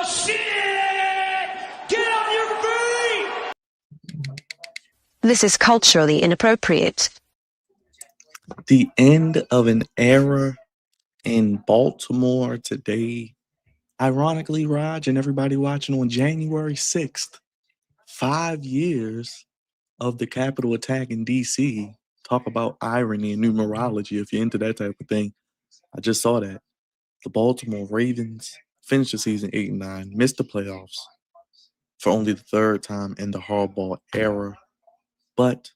shit! Get on your feet! This is culturally inappropriate. The end of an era in Baltimore today. Ironically, Raj and everybody watching, on January 6th, 5 years of the Capitol attack in D.C. Talk about irony and numerology if you're into that type of thing. I just saw that. The Baltimore Ravens finished the season 8-9, missed the playoffs for only the third time in the Harbaugh era. But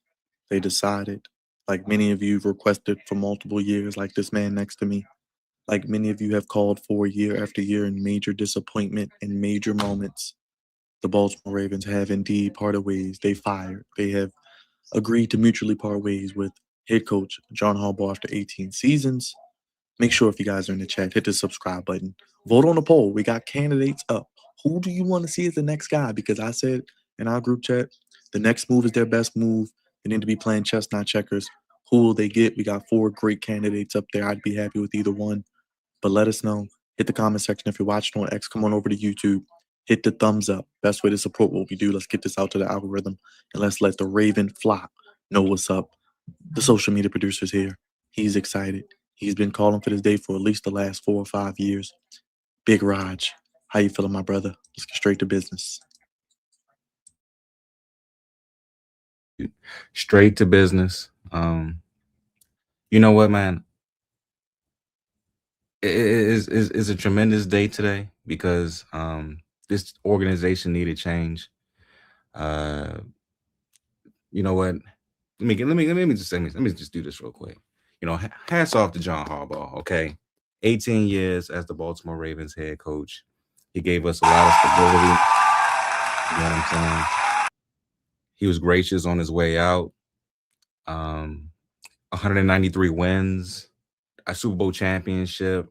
they decided, like many of you have requested for multiple years, like this man next to me, like many of you have called for year after year in major disappointment and major moments, the Baltimore Ravens have indeed parted ways. They fired. They have agreed to mutually part ways with head coach John Harbaugh after 18 seasons. Make sure if you guys are in the chat, hit the subscribe button. Vote on the poll. We got candidates up. Who do you want to see as the next guy? Because I said in our group chat, the next move is their best move. They need to be playing chess, not checkers. Who will they get? We got 4 great candidates up there. I'd be happy with either one. But let us know. Hit the comment section if you're watching on X. Come on over to YouTube. Hit the thumbs up. Best way to support what we do. Let's get this out to the algorithm. And let's let the Raven flock know what's up. The social media producer's here. He's excited. He's been calling for this day for at least the last 4 or 5 years. Big Raj, how you feeling, my brother? Let's get straight to business. Straight to business. You know what, man? It is a tremendous day today because this organization needed change. You know what? Let me just do this real quick. You know, hats off to John Harbaugh. Okay, 18 years as the Baltimore Ravens head coach. He gave us a lot of stability. You know what I'm saying? He was gracious on his way out. 193 wins, a Super Bowl championship,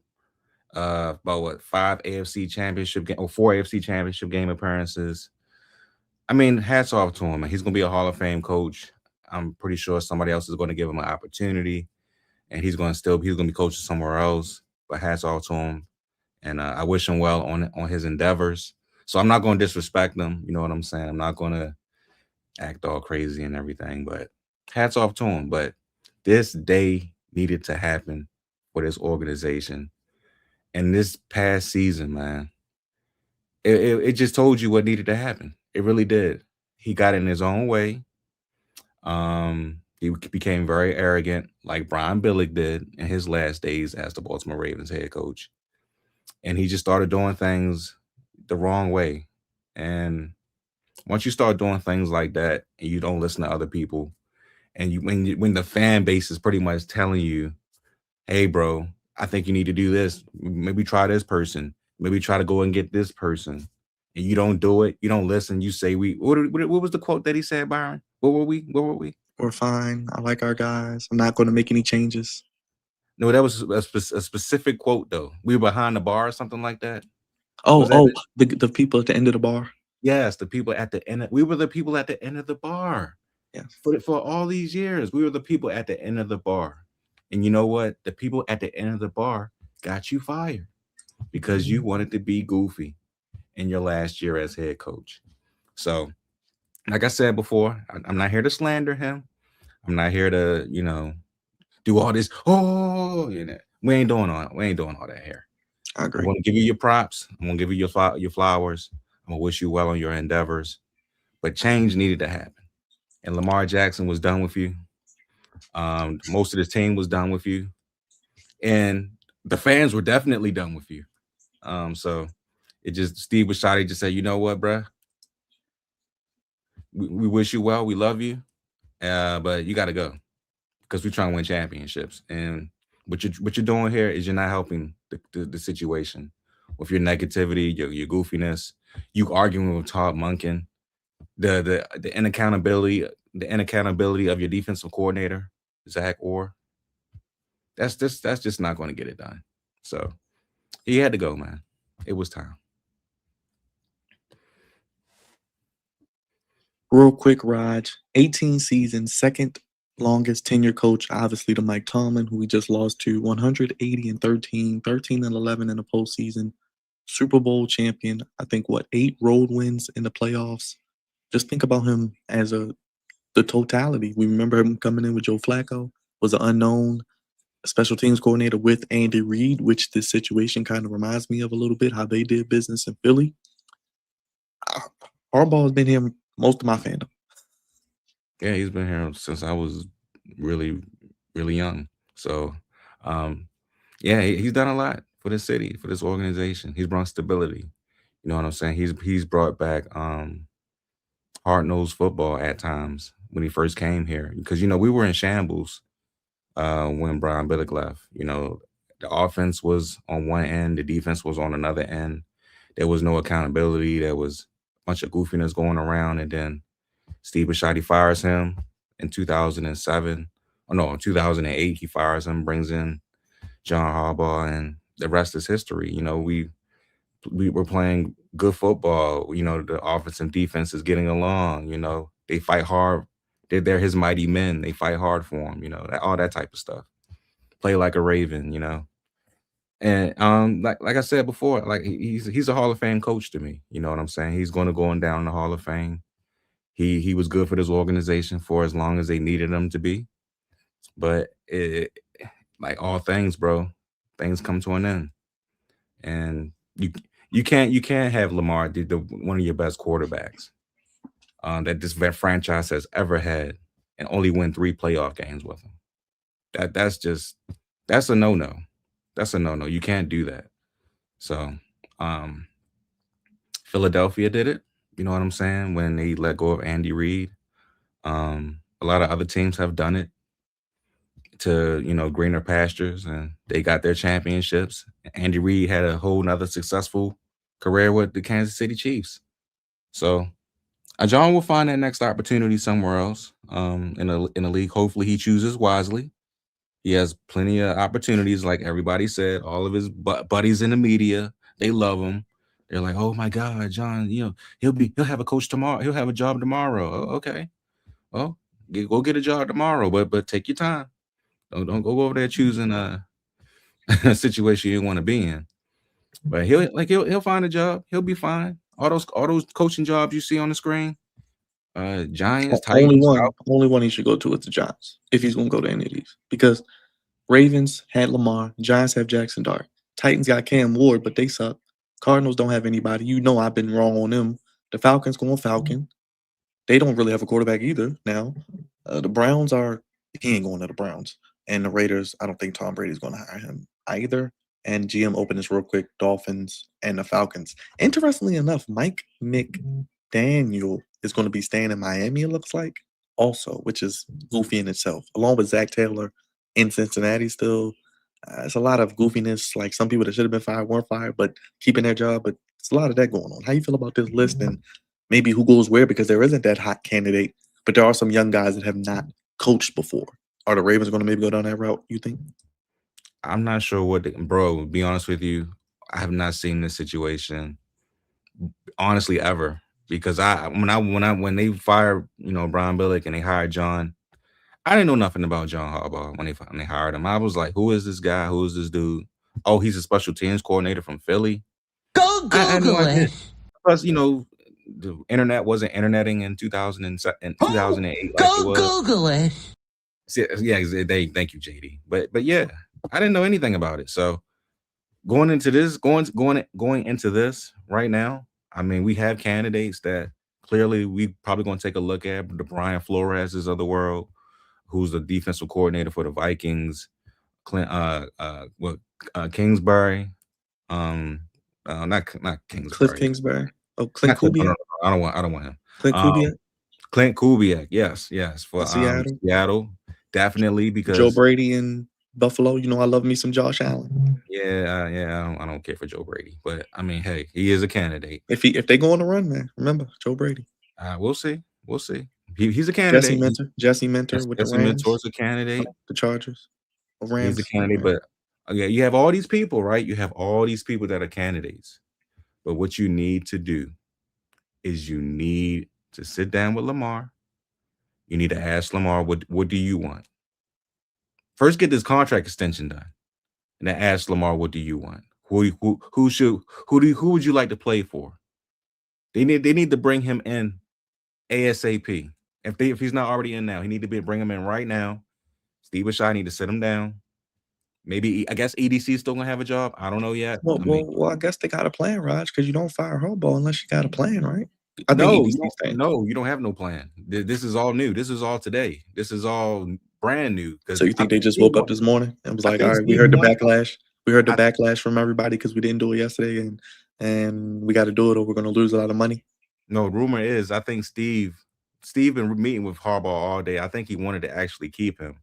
about 5 AFC championship game or 4 AFC championship game appearances. I mean, hats off to him. He's gonna be a Hall of Fame coach. I'm pretty sure somebody else is going to give him an opportunity, and he's gonna be coaching somewhere else. But hats off to him, and I wish him well on his endeavors. So I'm not going to disrespect him. You know what I'm saying? I'm not going to act all crazy and everything. But hats off to him. But this day needed to happen for this organization. And this past season, man, it just told you what needed to happen. It really did. He got in his own way. He became very arrogant, like Brian Billick did in his last days as the Baltimore Ravens head coach. And he just started doing things the wrong way. And once you start doing things like that and you don't listen to other people, and when the fan base is pretty much telling you, hey, bro, I think you need to do this. Maybe try this person. Maybe try to go and get this person. And you don't do it. You don't listen. You say what was the quote that he said, Byron? What were we? We're fine. I like our guys. I'm not going to make any changes. No, that was a specific quote, though. We were behind the bar or something like that. The people at the end of the bar? Yes, the people at the end. We were the people at the end of the bar. Yes. For all these years, we were the people at the end of the bar. And you know what? The people at the end of the bar got you fired because you wanted to be goofy in your last year as head coach. So, like I said before, I'm not here to slander him. I'm not here to, do all this. We ain't doing all that here. I agree. I'm going to give you your props. I'm going to give you your flowers. I'm going to wish you well on your endeavors. But change needed to happen. And Lamar Jackson was done with you. Most of the team was done with you. And the fans were definitely done with you. So Steve Bisciotti just said, you know what, bruh? We wish you well. We love you. But you got to go because we're trying to win championships. And what you're doing here is you're not helping the situation with your negativity, your goofiness, you arguing with Todd Monken, the inaccountability of your defensive coordinator, Zach Orr. That's just not going to get it done. So he had to go, man. It was time. Real quick, Raj. 18 seasons, second longest tenure coach, obviously, to Mike Tomlin, who we just lost to. 180-13, 13-11 in the postseason. Super Bowl champion. I think what 8 road wins in the playoffs. Just think about him as the totality. We remember him coming in with Joe Flacco, was an unknown special teams coordinator with Andy Reid, which this situation kind of reminds me of a little bit how they did business in Philly. Uh, Harbaugh has been here most of my fandom. Yeah, he's been here since I was really, really young. So, um, yeah, he's done a lot for this city, for this organization. He's brought stability. You know what I'm saying? He's brought back hard nosed football at times when he first came here because we were in shambles when Brian Billick left. The offense was on one end, the defense was on another end. There was no accountability. There was a bunch of goofiness going around, and then Steve Bisciotti fires him in 2007. Oh no, in 2008 he fires him, brings in John Harbaugh, and the rest is history. We were playing good football. The offense and defense is getting along. They fight hard. They're his mighty men. They fight hard for him. All that type of stuff. Play like a Raven. And like I said before, like he's a Hall of Fame coach to me. You know what I'm saying? He's going to go down in the Hall of Fame. He was good for this organization for as long as they needed him to be. But like all things, bro, things come to an end, and you can't have Lamar, the one of your best quarterbacks that this franchise has ever had, and only win 3 playoff games with him. That's a no no. That's a no no. You can't do that. So, um, Philadelphia did it. You know what I'm saying? When they let go of Andy Reid, a lot of other teams have done it to greener pastures, and they got their championships. Andy Reid had a whole nother successful career with the Kansas City Chiefs. So John will find that next opportunity somewhere else in a league. Hopefully, he chooses wisely. He has plenty of opportunities, like everybody said. All of his buddies in the media, they love him. They're like, "Oh my God, John! He'll have a coach tomorrow. He'll have a job tomorrow." Oh, okay, well, go get a job tomorrow, but take your time. Don't go over there choosing a situation you didn't want to be in. But he'll find a job. He'll be fine. All those coaching jobs you see on the screen, Giants, Titans, Only one he should go to is the Giants if he's going to go to any of these. Because Ravens had Lamar, Giants have Jackson Dart, Titans got Cam Ward, but they suck. Cardinals don't have anybody. I've been wrong on them. The Falcons going Falcon. They don't really have a quarterback either now. The Browns he ain't going to the Browns. And the Raiders, I don't think Tom Brady's going to hire him either. And GM open this real quick, Dolphins and the Falcons. Interestingly enough, Mike McDaniel is going to be staying in Miami, it looks like, also, which is goofy in itself, along with Zach Taylor in Cincinnati still. It's a lot of goofiness. Like some people that should have been fired weren't fired, but keeping their job. But it's a lot of that going on. How you feel about this list and maybe who goes where? Because there isn't that hot candidate, but there are some young guys that have not coached before. Are the Ravens going to maybe go down that route, you think? I'm not sure bro. To be honest with you, I have not seen this situation honestly ever, because when they fired Brian Billick and they hired John, I didn't know nothing about John Harbaugh when they hired him. I was like, who is this guy? Who is this dude? Oh, he's a special teams coordinator from Philly. Go I had no Google idea. it. Plus, the internet wasn't interneting in 2008 like it Go was. Google it. Yeah, thank you, JD. But yeah, I didn't know anything about it. So going into this right now, I mean, we have candidates that clearly we probably going to take a look at. The Brian Flores's of the world, who's the defensive coordinator for the Vikings, Kingsbury, not Kingsbury, Cliff Kingsbury. Oh, Clint no, Kubiak. I don't want him. Clint Kubiak. Clint Kubiak, yes, for Seattle, definitely, Joe because Brady in Buffalo. I love me some Josh Allen. yeah, I don't care for Joe Brady, but I mean, hey, he is a candidate. If they go on the run, man, remember Joe Brady. We'll see. He's a candidate. Jesse Mentor with the Rams. Mentor's a candidate. The Chargers. Rams. He's a candidate, but yeah, you have all these people, right? You have all these people that are candidates. But what you need to do is you need to sit down with Lamar. You need to ask Lamar, what do you want? First, get this contract extension done. And then ask Lamar, what do you want? Who would you like to play for? They need to bring him in ASAP. If he's not already in now, he need to bring him in right now. Steve Bashai need to sit him down. Maybe I guess EDC is still gonna have a job. I don't know yet. I mean, I guess they got a plan, Raj, because you don't fire Harbaugh unless you got a plan, right? I think no, EDC's saying. you don't have no plan. This is all new. This is all today. This is all brand new. So you think they just woke up this morning and was like, all right, we heard the backlash. We heard the backlash from everybody because we didn't do it yesterday, and we got to do it or we're going to lose a lot of money. No, rumor is I think Steve been meeting with Harbaugh all day. I think he wanted to actually keep him,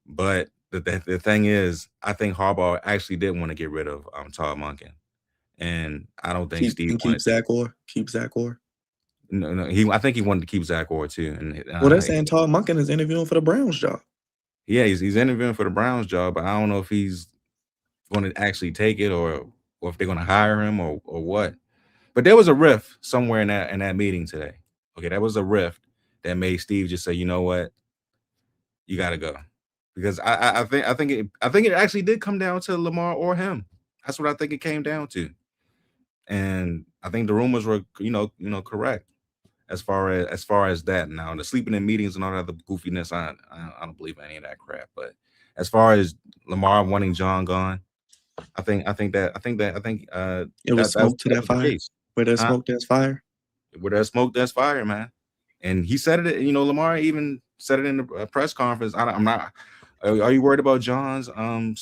but the thing is, I think Harbaugh actually did want to get rid of Todd Monken, and I don't think Steve keep Zach Orr. Keep Zach Orr. No, I think he wanted to keep Zach Orr too. And well, they're saying Todd Monken is interviewing for the Browns job. Yeah, he's interviewing for the Browns job, but I don't know if he's going to actually take it or if they're going to hire him or what. But there was a rift somewhere in that meeting today. Okay, that was a rift that made Steve just say, you know what, you got to go, because I think it actually did come down to Lamar or him. That's what I think it came down to, and I think the rumors were correct as far as that. Now the sleeping in meetings and all that other goofiness, I don't believe any of that crap. But as far as Lamar wanting John gone, I think it was smoke to that fire. Where there's smoke, there's fire. Where there's smoke, there's fire, man. And he said it. Lamar even said it in the press conference. I'm not. Are you worried about John's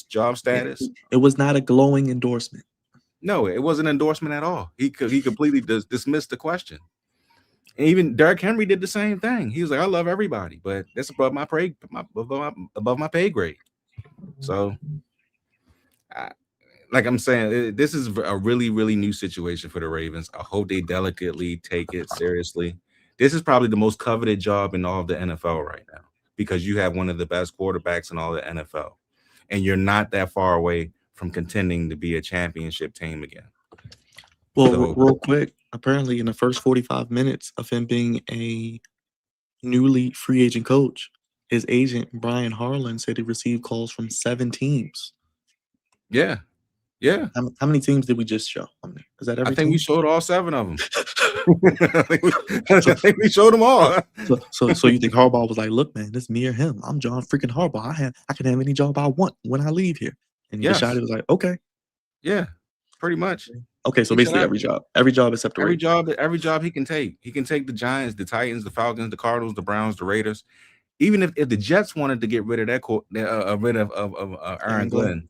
job status? It was not a glowing endorsement. No, it wasn't an endorsement at all. He completely dismissed the question. And even Derrick Henry did the same thing. He was like, "I love everybody, but that's above my pay grade." So, like I'm saying, this is a really, really new situation for the Ravens. I hope they delicately take it seriously. This is probably the most coveted job in all of the NFL right now, because you have one of the best quarterbacks in all the NFL, and you're not that far away from contending to be a championship team again. Well, real quick, apparently in the first 45 minutes of him being a newly free agent coach, his agent, Brian Harlan, said he received calls from 7 teams. Yeah. Yeah. How many teams did we just show? Is that every I think team? we showed all 7 of them. I think we showed them all. So you think Harbaugh was like, look, man, this is me or him. I'm John freaking Harbaugh. I can have any job I want when I leave here. And Bashai was like, okay. Yeah, pretty much. Okay, so basically every job except the Ravens. Every job he can take. He can take the Giants, the Titans, the Falcons, the Cardinals, the Browns, the Raiders. Even if the Jets wanted to get rid of Aaron Glenn,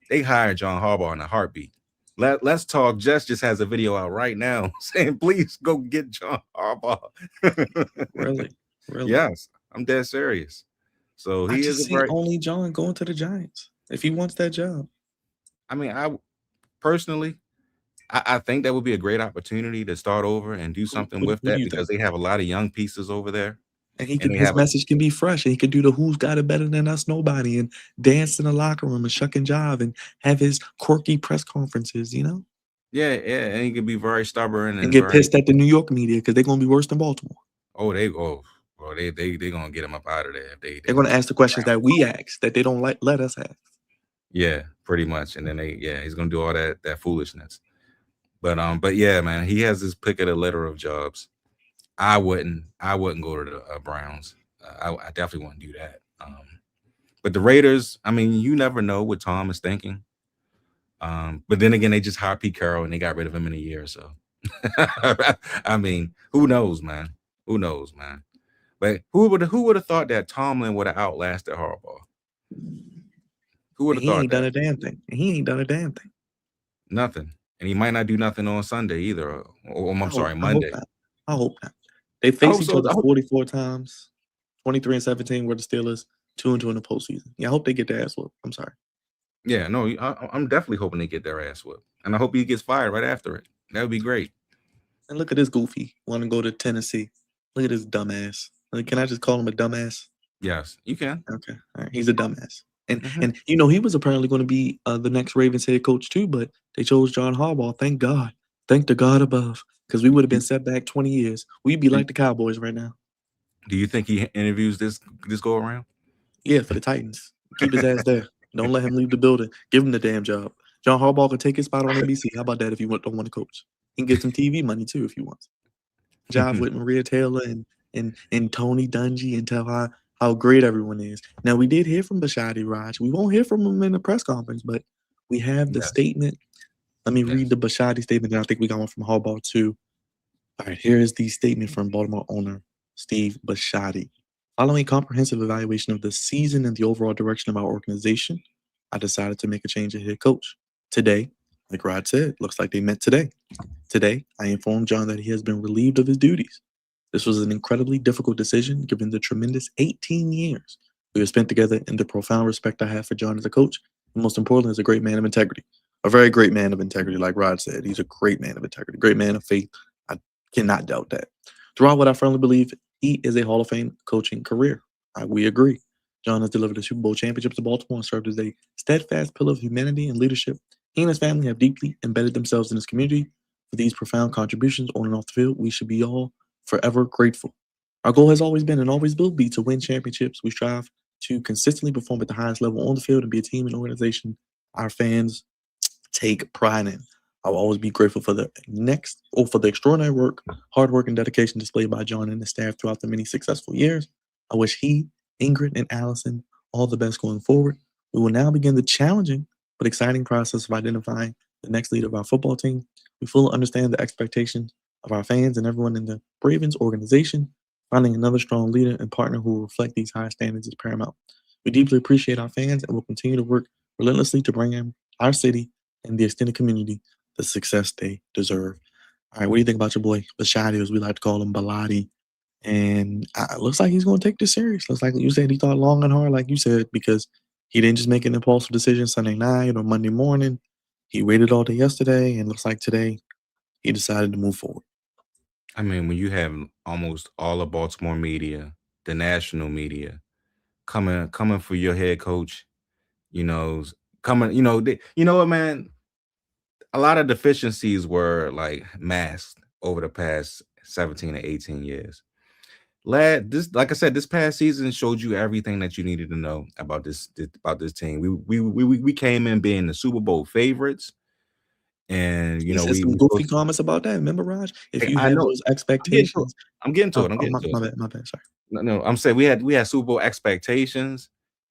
they hired John Harbaugh in a heartbeat. Let's talk. Jets just has a video out right now saying, please go get John Harbaugh. Really? Yes, I'm dead serious. So he is only John going to the Giants if he wants that job. I mean, I personally, I think that would be a great opportunity to start over and do something with that, because they have a lot of young pieces over there. And his message can be fresh, and he could do the "Who's got it better than us? Nobody," and dance in the locker room and shuck and jive and have his quirky press conferences. Yeah, and he could be very stubborn and get pissed at the New York media because they're gonna be worse than Baltimore. They gonna get him up out of there. They're gonna ask the questions that we ask that they don't let us ask. Yeah, pretty much. And then he's gonna do all that foolishness. But yeah, man, he has this pick of the litter of jobs. I wouldn't go to the Browns. I definitely wouldn't do that. But the Raiders, I mean, you never know what Tom is thinking. But then again, they just hired Pete Carroll and they got rid of him in a year. So, I mean, who knows, man? Who knows, man? But who would have thought that Tomlin would have outlasted Harbaugh? Who would have thought that? He ain't done a damn thing. He ain't done a damn thing. Nothing. And he might not do nothing on Sunday either. Monday. I hope not. They faced each other 44 times, 23-17 were the Steelers, 2-2 in the postseason. Yeah, I hope they get their ass whooped. I'm sorry. Yeah, no, I'm definitely hoping they get their ass whooped. And I hope he gets fired right after it. That would be great. And look at this goofy. Want to go to Tennessee. Look at this dumbass. Can I just call him a dumbass? Yes, you can. Okay. All right. He's a dumbass. And he was apparently going to be the next Ravens head coach too, but they chose John Harbaugh. Thank God. Thank the God above. Because we would have been set back 20 years. We'd be like the Cowboys right now. Do you think he interviews this go around? Yeah, for the Titans. Keep his ass there. Don't let him leave the building. Give him the damn job. John Harbaugh could take his spot on NBC. How about that if you don't want to coach? He can get some TV money too if you want. Job with Maria Taylor and Tony Dungy and tell how great everyone is. Now we did hear from Bashadi Raj. We won't hear from him in the press conference, but we have the Yes. statement. Let me read the Bashadi statement. And I think we got one from Harbaugh too. All right, here is the statement from Baltimore owner Steve Bashadi. Following a comprehensive evaluation of the season and the overall direction of our organization, I decided to make a change at head coach. Today, like Rod said, looks like they met today. Today, I informed John that he has been relieved of his duties. This was an incredibly difficult decision given the tremendous 18 years we have spent together and the profound respect I have for John as a coach, and most importantly, as a great man of integrity. A very great man of integrity, like Rod said. He's a great man of integrity, great man of faith. I cannot doubt that. Throughout what I firmly believe, he is a Hall of Fame coaching career. We agree. John has delivered a Super Bowl championship to Baltimore and served as a steadfast pillar of humanity and leadership. He and his family have deeply embedded themselves in his community. For these profound contributions on and off the field, we should be all forever grateful. Our goal has always been and always will be to win championships. We strive to consistently perform at the highest level on the field and be a team and organization our fans take pride in. I will always be grateful for the extraordinary work, hard work, and dedication displayed by John and his staff throughout the many successful years. I wish he, Ingrid, and Allison all the best going forward. We will now begin the challenging but exciting process of identifying the next leader of our football team. We fully understand the expectations of our fans and everyone in the Ravens organization. Finding another strong leader and partner who will reflect these high standards is paramount. We deeply appreciate our fans and will continue to work relentlessly to bring in our city and the extended community the success they deserve. All right, what do you think about your boy Bashadi, as we like to call him, Baladi? And it looks like he's going to take this serious. Looks like you said he thought long and hard, like you said, because he didn't just make an impulsive decision Sunday night or Monday morning. He waited all day yesterday, and looks like today he decided to move forward. I mean, when you have almost all of Baltimore media, the national media, coming for your head coach, you know, coming, you know what, man? A lot of deficiencies were like masked over the past 17 to 18 years. Like I said, this past season showed you everything that you needed to know about this team. We came in being the Super Bowl favorites, and He said some we goofy comments about that. Remember, Raj? If you I have know. those I'm getting to it. expectations, I'm getting to it. I'm getting my, to it. my bad, my bad. Sorry. No, I'm saying we had Super Bowl expectations,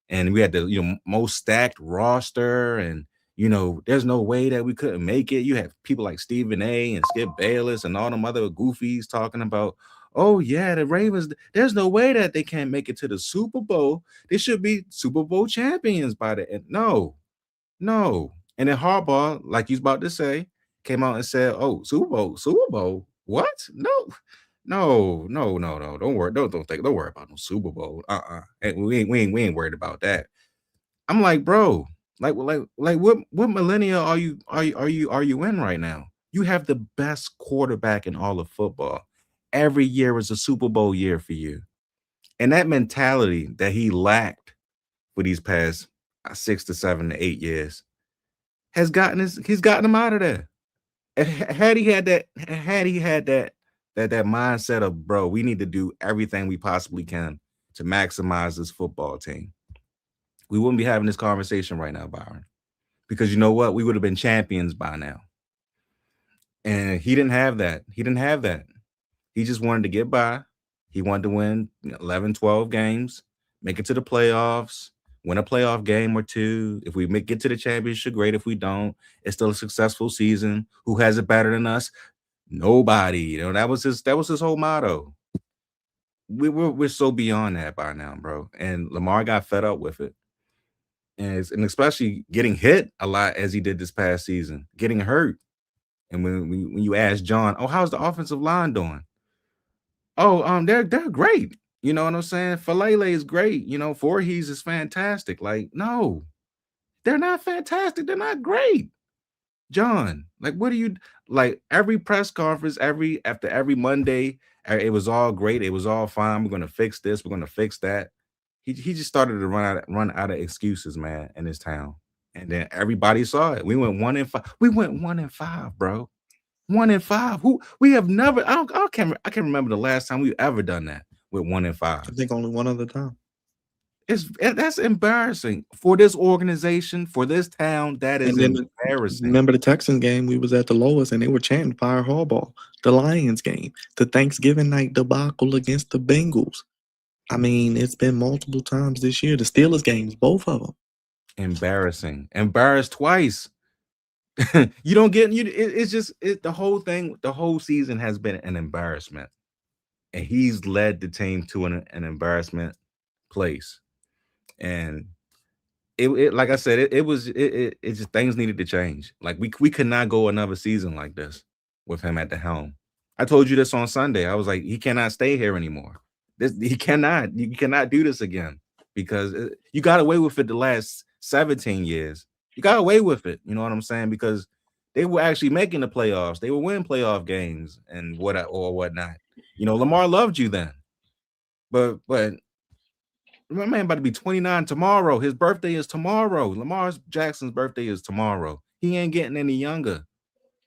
and we had the most stacked roster, and there's no way that we couldn't make it. You have people like Stephen A. and Skip Bayless and all them other goofies talking about, oh yeah, the Ravens. There's no way that they can't make it to the Super Bowl. They should be Super Bowl champions by the end. No, no. And then Harbaugh, like he's about to say, came out and said, "Oh, Super Bowl, what? No, no, no, no, no. Don't worry, don't worry about no Super Bowl. We ain't worried about that." I'm like, bro, like what millennia are you in right now? You have the best quarterback in all of football. Every year is a Super Bowl year for you, and that mentality that he lacked for these past 6 to 7 to 8 years he's gotten him out of there. And had he had that mindset of, bro, we need to do everything we possibly can to maximize this football team, we wouldn't be having this conversation right now, Byron. Because you know what? We would have been champions by now. And he didn't have that. He didn't have that. He just wanted to get by. He wanted to win 11, 12 games, make it to the playoffs, win a playoff game or two. If we get to the championship, great. If we don't, it's still a successful season. Who has it better than us? Nobody. That was his whole motto. We're so beyond that by now, bro. And Lamar got fed up with it. And especially getting hit a lot as he did this past season, getting hurt. And when you ask John, oh, how's the offensive line doing? Oh, they're great. You know what I'm saying? Falele is great. Voorhees is fantastic. Like, no, they're not fantastic. They're not great. John, like, what do you like? Every press conference, after every Monday, it was all great. It was all fine. We're gonna fix this. We're gonna fix that. He just started to run out of excuses, man, in his town. And then everybody saw it. We went 1-5. We went 1-5, bro. 1-5. Who we have never. I can't remember the last time we've ever done that with 1-5. I think only one other time. That's embarrassing for this organization, for this town. That is And then embarrassing. remember the Texans game, we was at the lowest and they were chanting fire Harbaugh. The Lions game, the Thanksgiving night debacle against the Bengals. I mean, it's been multiple times this year. The Steelers games, both of them. Embarrassing. Embarrassed twice. You don't get you. It's just the whole thing. The whole season has been an embarrassment, and he's led the team to an embarrassment place. And it like I said, it just things needed to change. Like we could not go another season like this with him at the helm. I told you this on Sunday. I was like, he cannot stay here anymore. He cannot. You cannot do this again because you got away with it the last 17 years. You got away with it. You know what I'm saying? Because they were actually making the playoffs. They were winning playoff games and whatnot. You know, Lamar loved you then, but my man about to be 29 tomorrow. His birthday is tomorrow. Lamar Jackson's birthday is tomorrow. He ain't getting any younger.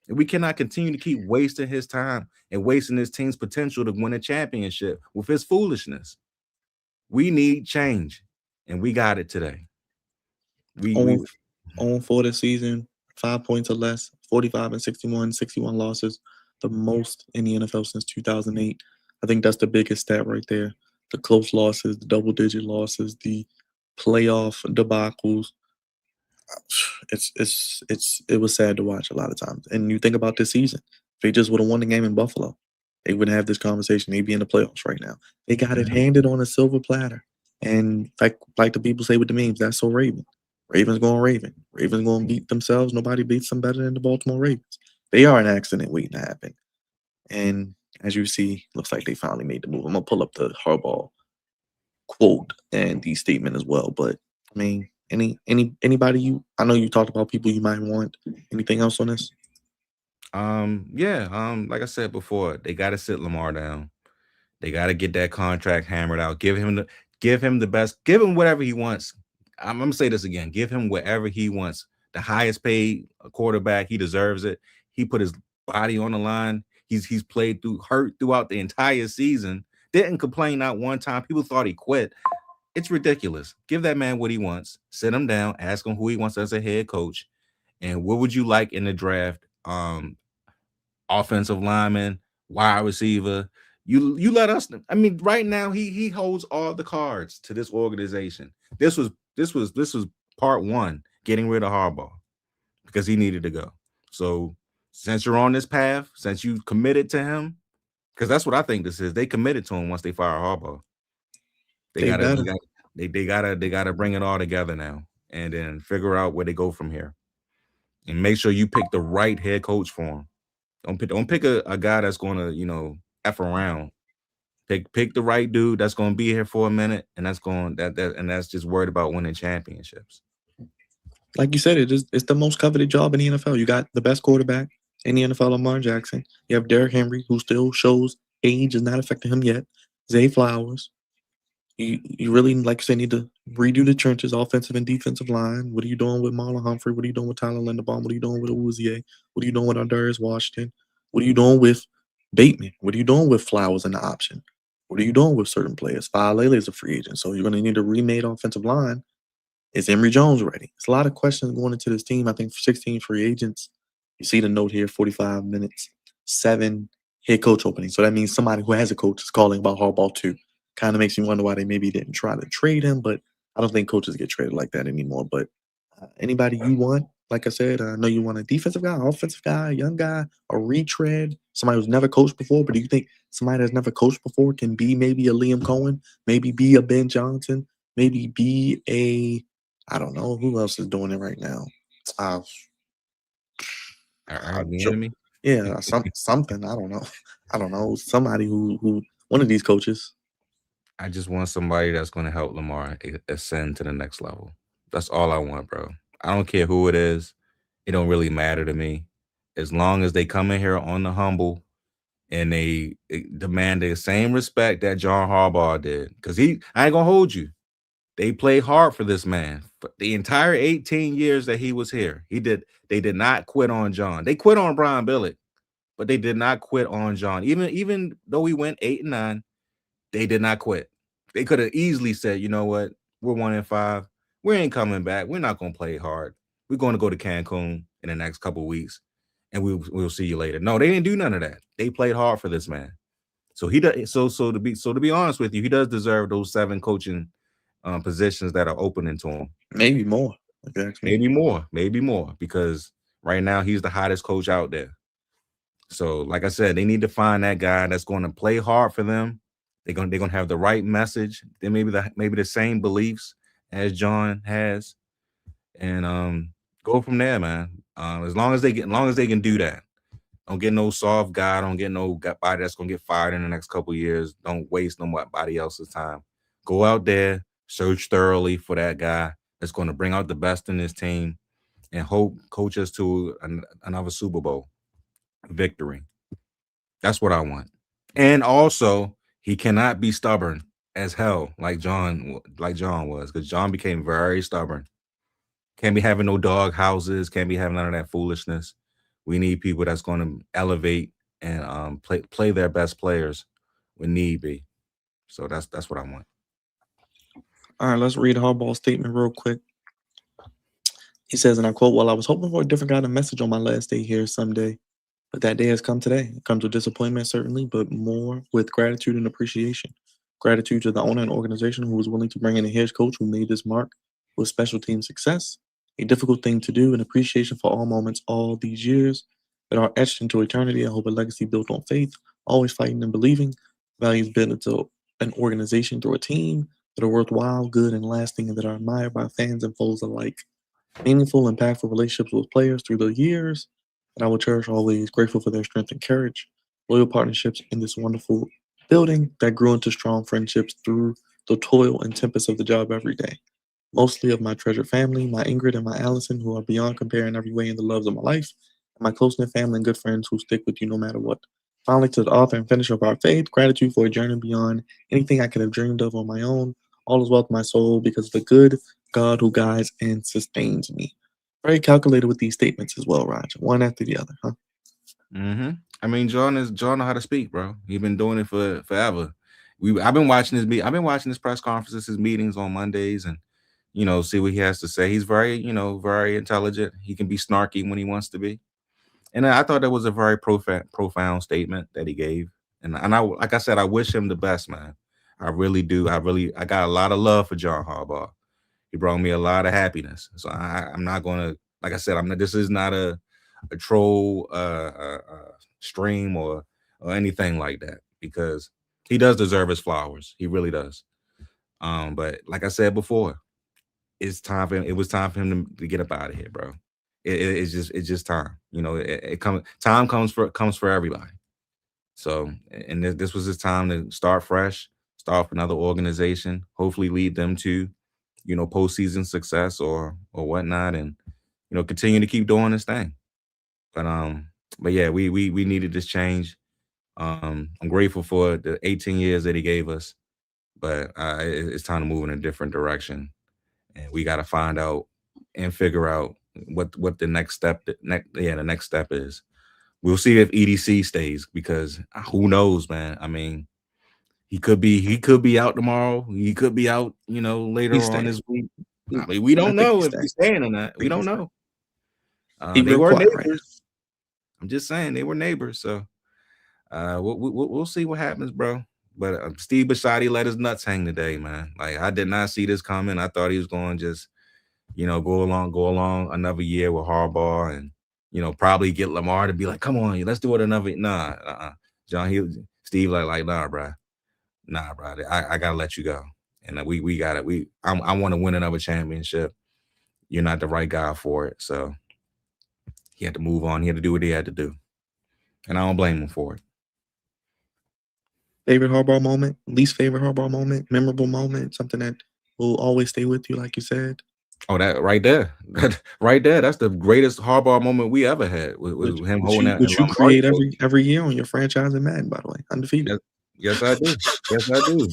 And we cannot continue to keep wasting his time and wasting his team's potential to win a championship with his foolishness. We need change, and we got it today. We On for the season, 5 points or less, 45 and 61, 61 losses, the most in the NFL since 2008. I think that's the biggest stat right there. The close losses, the double digit losses, the playoff debacles. It was sad to watch a lot of times. And you think about this season, if they just would have won the game in Buffalo, they wouldn't have this conversation. They'd be in the playoffs right now. They got it handed on a silver platter. And like the people say with the memes, that's so Raven. Ravens going Raven. Ravens going to beat themselves. Nobody beats them better than the Baltimore Ravens. They are an accident waiting to happen. And as you see, looks like they finally made the move. I'm gonna pull up the Harbaugh quote and the statement as well. But I mean, anybody you I know you talked about people you might want. Anything else on this? yeah, like I said before, they got to sit Lamar down. They got to get that contract hammered out. Give him the best. Give him whatever he wants. I'm gonna say this again. Give him whatever he wants. The highest paid quarterback, he deserves it. He put his body on the line. He's played hurt throughout the entire season. Didn't complain not one time. People thought he quit. It's ridiculous. Give that man what he wants. Sit him down. Ask him who he wants as a head coach. And what would you like in the draft? Offensive lineman, wide receiver. You let us. I mean, right now he holds all the cards to this organization. This was part one, getting rid of Harbaugh because he needed to go. So since you're on this path, since you committed to him, because that's what I think this is. They committed to him once they fire Harbaugh. They They gotta better. they gotta bring it all together now and then figure out where they go from here. And make sure you pick the right head coach for him. Don't pick a guy that's gonna, F around. Pick the right dude that's gonna be here for a minute and that's just worried about winning championships. Like you said, it's the most coveted job in the NFL. You got the best quarterback in the NFL, Lamar Jackson. You have Derrick Henry, who still shows age is not affecting him yet. Zay Flowers. You really, like you said, need to redo the trenches, offensive and defensive line. What are you doing with Marlon Humphrey? What are you doing with Tyler Linderbaum? What are you doing with Awuzie? What are you doing with Darius Washington? What are you doing with Bateman? What are you doing with Flowers in the option? What are you doing with certain players? Lele is a free agent, so you're going to need a remade offensive line. Is Emory Jones ready? It's a lot of questions going into this team. I think 16 free agents. You see the note here, 45 minutes, 7 head coach openings. So that means somebody who has a coach is calling about Harbaugh too. Kind of makes me wonder why they maybe didn't try to trade him, but I don't think coaches get traded like that anymore. But anybody you want, like I said, I know you want a defensive guy, offensive guy, a young guy, a retread, somebody who's never coached before. But do you think somebody that's never coached before can be maybe a Liam Cohen, maybe be a Ben Johnson, maybe be a I don't know who else is doing it right now. Uh, All right, the enemy. yeah, something. I don't know. I don't know. Somebody who one of these coaches. I just want somebody that's going to help Lamar ascend to the next level. That's all I want, bro. I don't care who it is. It don't really matter to me. As long as they come in here on the humble and they demand the same respect that John Harbaugh did. Because I ain't going to hold you. They played hard for this man. For the entire 18 years that he was here, they did not quit on John. They quit on Brian Billick, but they did not quit on John. Even though we went 8-9, they did not quit. They could have easily said, you know what? We're 1-5. We ain't coming back. We're not gonna play hard. We're going to go to Cancun in the next couple weeks, and we'll see you later. No, they didn't do none of that. They played hard for this man. So he does. So to be honest with you, he does deserve those 7 coaching positions that are opening to him. Maybe more. If you ask me. Maybe more, because right now he's the hottest coach out there. So, like I said, they need to find that guy that's going to play hard for them. They're gonna have the right message. Then maybe the same beliefs as John has, and go from there, man. As long as they can do that. Don't get no soft guy. Don't get no body that's gonna get fired in the next couple of years. Don't waste nobody else's time. Go out there, search thoroughly for that guy that's going to bring out the best in this team, and hope coach us to another Super Bowl victory. That's what I want. And also, he cannot be stubborn as hell like John was, because John became very stubborn. Can't be having no dog houses. Can't be having none of that foolishness. We need people that's going to elevate and play their best players when need be. So that's what I want. All right, let's read Harbaugh's statement real quick. He says, and I quote, "Well, I was hoping for a different kind of message on my last day here someday, but that day has come today. It comes with disappointment, certainly, but more with gratitude and appreciation. Gratitude to the owner and organization who was willing to bring in a head coach who made this mark with special team success. A difficult thing to do, and appreciation for all moments all these years that are etched into eternity. I hope a legacy built on faith, always fighting and believing, values built into an organization through a team that are worthwhile, good, and lasting, and that are admired by fans and foes alike. Meaningful, impactful relationships with players through the years that I will cherish always, grateful for their strength and courage, loyal partnerships in this wonderful building that grew into strong friendships through the toil and tempest of the job every day. Mostly of my treasured family, my Ingrid and my Allison, who are beyond compare in every way in the loves of my life, and my close-knit family and good friends who stick with you no matter what. Finally, to the author and finisher of our faith, gratitude for a journey beyond anything I could have dreamed of on my own. All is well with my soul because of the good God who guides and sustains me." Very calculated with these statements as well, Raj. One after the other, huh? Mm-hmm. I mean, John know how to speak, bro. He's been doing it for forever. I've been watching his press conferences, his meetings on Mondays, and see what he has to say. He's very intelligent. He can be snarky when he wants to be. And I thought that was a very profound statement that he gave. And I, like I said, I wish him the best, man. I really do. I got a lot of love for John Harbaugh. He brought me a lot of happiness. So I'm not gonna, like I said, I'm not. This is not a troll stream or anything like that, because he does deserve his flowers. He really does. But like I said before, it was time for him to get up out of here, bro. It's just time. Time comes for everybody. So, and this was his time to start fresh, start off another organization, hopefully lead them to, postseason success or whatnot, and continue to keep doing this thing. But but yeah, we needed this change. I'm grateful for the 18 years that he gave us, but it's time to move in a different direction, and we got to find out and figure out what the next step the next step is. We'll see if EDC stays, because who knows, man. I mean, he could be out tomorrow. He could be out, later He's on staying. this week. I mean, we don't I think know he's if he's staying or not. I We think don't he's know. He They real were quiet right now. neighbors. I'm just saying they were neighbors. So we'll see what happens, bro. But Steve Bisciotti let his nuts hang today, man. Like, I did not see this coming. I thought he was going to just, go along another year with Harbaugh, and probably get Lamar to be like, come on, let's do it another. Nah, Steve like, nah, bro. I gotta let you go, and we got it. I want to win another championship. You're not the right guy for it, so he had to move on. He had to do what he had to do, and I don't blame him for it. Favorite Harbaugh moment, least favorite Harbaugh moment, memorable moment, something that will always stay with you, like you said. Oh, that right there, right there. That's the greatest Hardball moment we ever had. Was him holding that Which you Lamar create short. every year on your franchise in Madden, by the way, undefeated. Yes, I do. Yes, I do.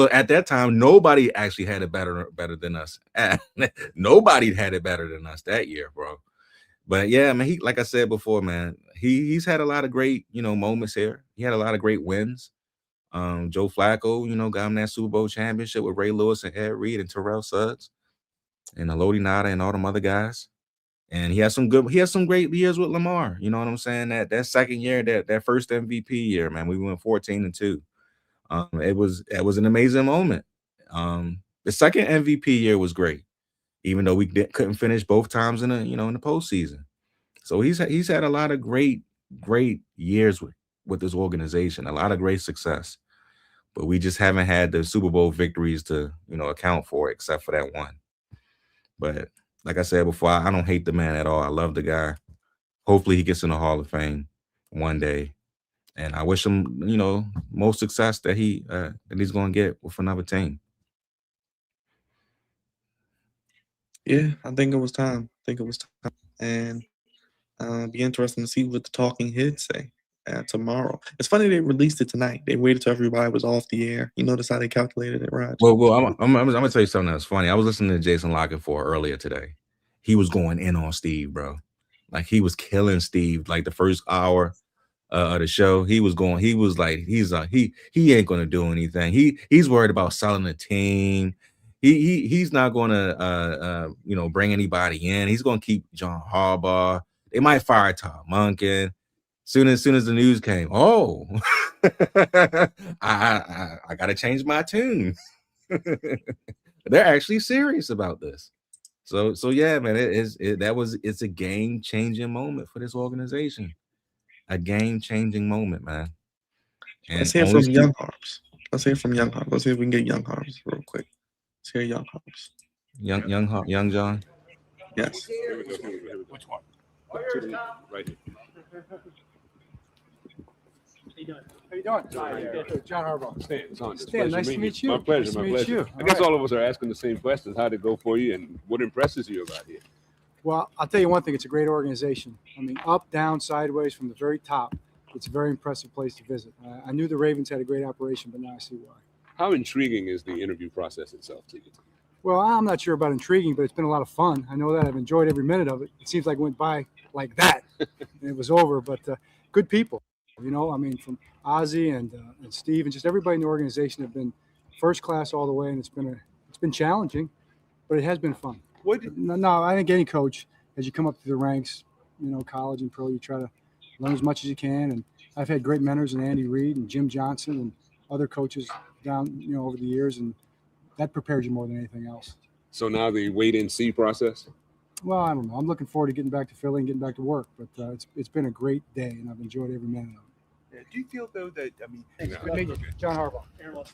At that time, nobody actually had it better than us. Nobody had it better than us that year, bro. But yeah, man, like I said before, man, he's had a lot of great, moments here. He had a lot of great wins. Joe Flacco, got him that Super Bowl championship with Ray Lewis and Ed Reed and Terrell Suggs and Elodie Nada and all them other guys. And he has some great years with Lamar. You know what I'm saying? That second year, that first MVP year, man, we went 14-2. It was an amazing moment. The second MVP year was great, even though we couldn't finish both times in the postseason. So he's had a lot of great years with this organization, a lot of great success, but we just haven't had the Super Bowl victories to account for it, except for that one. But like I said before, I don't hate the man at all. I love the guy. Hopefully he gets in the Hall of Fame one day. And I wish him, most success that he's going to get with another team. Yeah, I think it was time. And be interesting to see what the talking heads say tomorrow. It's funny they released it tonight. They waited till everybody was off the air. You notice how they calculated it, Raj? Well, I'm gonna tell you something that's funny. I was listening to Jason Lockett earlier today. He was going in on Steve, bro. Like he was killing Steve. Like the first hour of the show, he was like, he ain't gonna do anything. He's worried about selling the team. He's not gonna bring anybody in. He's gonna keep John Harbaugh. They might fire Todd Monken. Soon as the news came, I gotta change my tune. They're actually serious about this. So yeah, man, it's a game-changing moment for this organization. A game-changing moment, man. And let's hear from Young Harbs. Let's hear from Young Harbs. Let's see if we can get Young Harbs real quick. Let's hear Young Harbs. Young John. Yes. Which one? Right here. How you doing? John Harbaugh. Stan, nice to meet you. My pleasure, Nice to my meet pleasure. you. I guess All right. all of us are asking the same questions. How did it go for you, and what impresses you about here? Well, I'll tell you one thing. It's a great organization. I mean, up, down, sideways, from the very top. It's a very impressive place to visit. I knew the Ravens had a great operation, but now I see why. How intriguing is the interview process itself to you? Well, I'm not sure about intriguing, but it's been a lot of fun. I know that. I've enjoyed every minute of it. It seems like it went by like that, and it was over. But good people, I mean, from Ozzie and Steve and just everybody in the organization have been first class all the way, and it's been challenging, but it has been fun. No, I think any coach, as you come up through the ranks, college and pro, you try to learn as much as you can. And I've had great mentors in Andy Reid and Jim Johnson and other coaches down, over the years, and that prepared you more than anything else. So now the wait and see process? Well, I don't know. I'm looking forward to getting back to Philly and getting back to work, but it's been a great day, and I've enjoyed every minute of it. Yeah, do you feel though that Good meeting you. John Harbaugh. Aaron,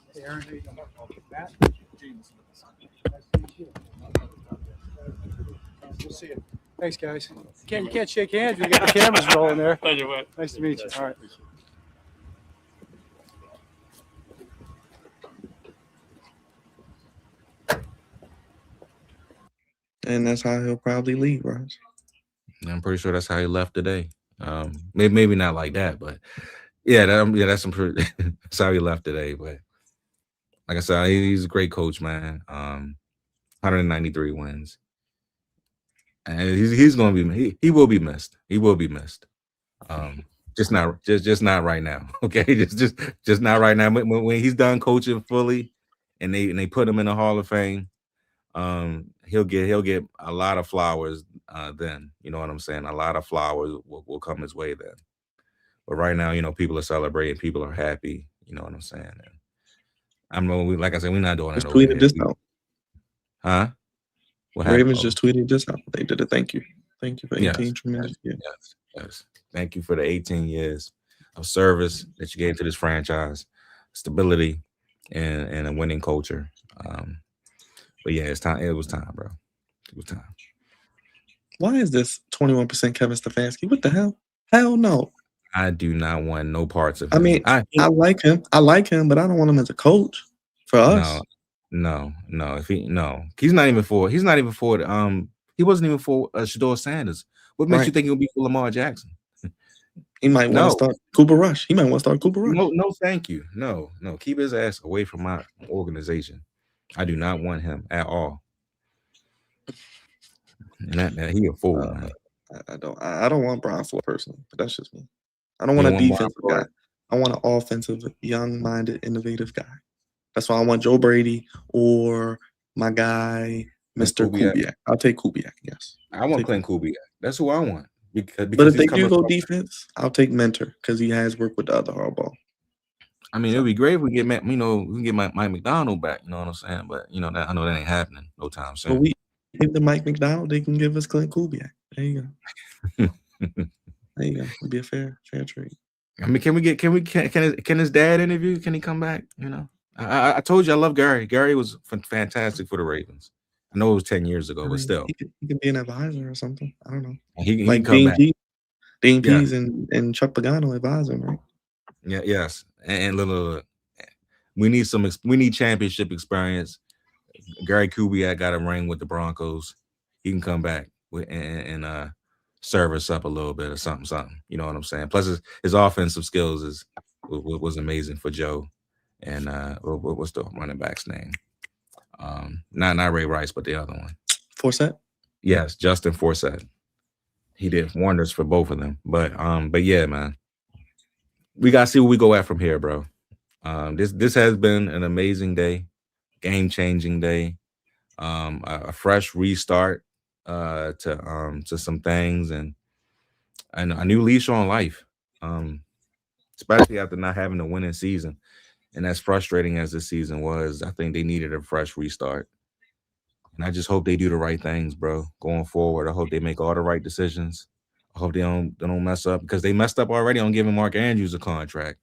Matt. James. Nice to meet you. We'll see you. Thanks, guys. You can't shake hands when you got the cameras rolling there. Pleasure, man. Nice to meet you. All right. And that's how he'll probably leave, Raj. I'm pretty sure that's how he left today. Maybe not like that, but yeah, that's that's how he left today. But like I said, he's a great coach, man. 193 wins, and he's going to be he will be missed. He will be missed. Just not right now. Okay, just not right now. When he's done coaching fully, and they put him in the Hall of Fame, he'll get a lot of flowers then. You know what I'm saying? A lot of flowers will come his way then. But right now, people are celebrating, people are happy. You know what I'm saying? And like I said, we're not doing Just it over tweeted here. this out. Huh? What Ravens happened? just tweeted this out. They did a thank you. Thank you for 18 tremendous years. Yes. Thank you for the 18 years of service that you gave to this franchise, stability, and a winning culture. But yeah, it's time. It was time, bro. It was time. Why is this 21% Kevin Stefanski? What the hell? Hell no. I do not want no parts of him. I mean, I like him. I like him, but I don't want him as a coach for us. No. He's not even for. He wasn't even for Shador Sanders. What makes you think he'll be for Lamar Jackson? He might want to start Cooper Rush. No, thank you. No. Keep his ass away from my organization. I do not want him at all. And that he a fool, man. I don't want Brian Flores personally, but that's just me. I don't want a defensive guy. I want an offensive, young-minded, innovative guy. That's why I want Joe Brady or my guy, Mr. Kubiak. I'll take Kubiak, yes. I want Clint Kubiak. That's who I want. But Because if they do go defense, I'll take Mentor because he has worked with the other Harbaugh. I mean, it'd be great if we get, we can get Mike McDonald back. You know what I'm saying? But I know that ain't happening no time soon. So we give the Mike McDonald, they can give us Clint Kubiak. There you go. There you go. It'd be a fair trade. I mean, can his dad interview? Can he come back? I told you I love Gary. Gary was fantastic for the Ravens. I know it was 10 years ago, but still, he could be an advisor or something. I don't know. He like can come back. Dean Pease and Chuck Pagano advise him, right? Yeah, yes, and we need championship experience. Gary Kubiak got a ring with the Broncos. He can come back and serve us up a little bit or something. You know what I'm saying? Plus, his offensive skills was amazing for Joe. And what's the running back's name? Not Ray Rice, but the other one. Forsett? Yes, Justin Forsett. He did wonders for both of them. But yeah, man. We gotta see where we go at from here, bro. This has been an amazing day, game-changing day, a fresh restart to some things and a new leash on life. Especially after not having a winning season. And as frustrating as this season was, I think they needed a fresh restart. And I just hope they do the right things, bro, going forward. I hope they make all the right decisions. I hope they don't mess up because they messed up already on giving Mark Andrews a contract.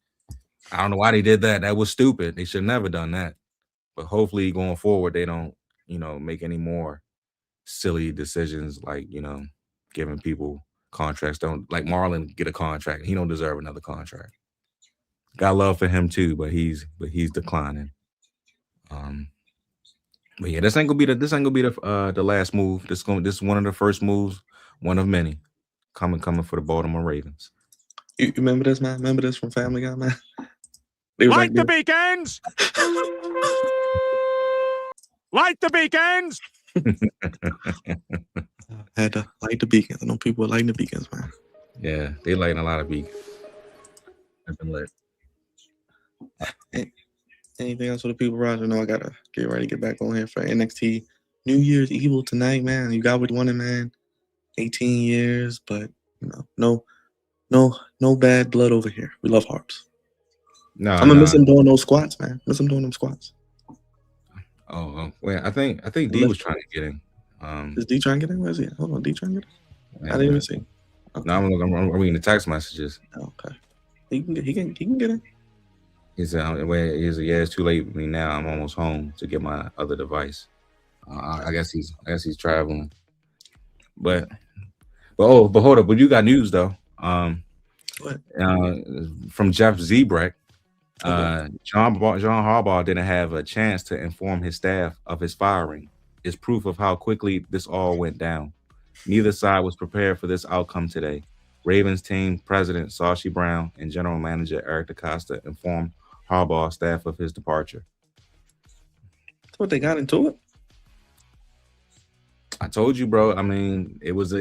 I don't know why they did that. That was stupid. They should have never done that. But hopefully going forward, they don't, make any more silly decisions like, giving people contracts. Don't like Marlon get a contract. He don't deserve another contract. Got love for him too, but he's declining. But yeah, this ain't gonna be the last move. This is one of the first moves, one of many, coming for the Baltimore Ravens. You remember this, man? Remember this from Family Guy, man? Light the beacons! Light the beacons! Had to light the beacons. I know people are lighting the beacons, man. Yeah, they lighting a lot of beacons. I've been lit. Anything else for the people, Roger? No, I gotta get ready to get back on here for NXT New Year's Evil tonight, man. You got what you wanted, man. 18 years, but no bad blood over here. We love Harps. No, I'm gonna miss him doing those squats, man. Miss him doing them squats. Oh, wait. I think D was trying to get in. Is D trying to get in? Where's he at? Hold on, D trying to get in? I didn't even see. Okay. No, I'm reading the text messages. Okay, he can get in. He said, it's too late for me now. I'm almost home to get my other device. I guess he's traveling. But hold up. But you got news though. What? From Jeff Zebrecht, John Harbaugh didn't have a chance to inform his staff of his firing. It's proof of how quickly this all went down. Neither side was prepared for this outcome today. Ravens team president Sashi Brown and general manager Eric DaCosta informed Harbaugh staff of his departure. That's what they got into it. I told you, bro. I mean, it was one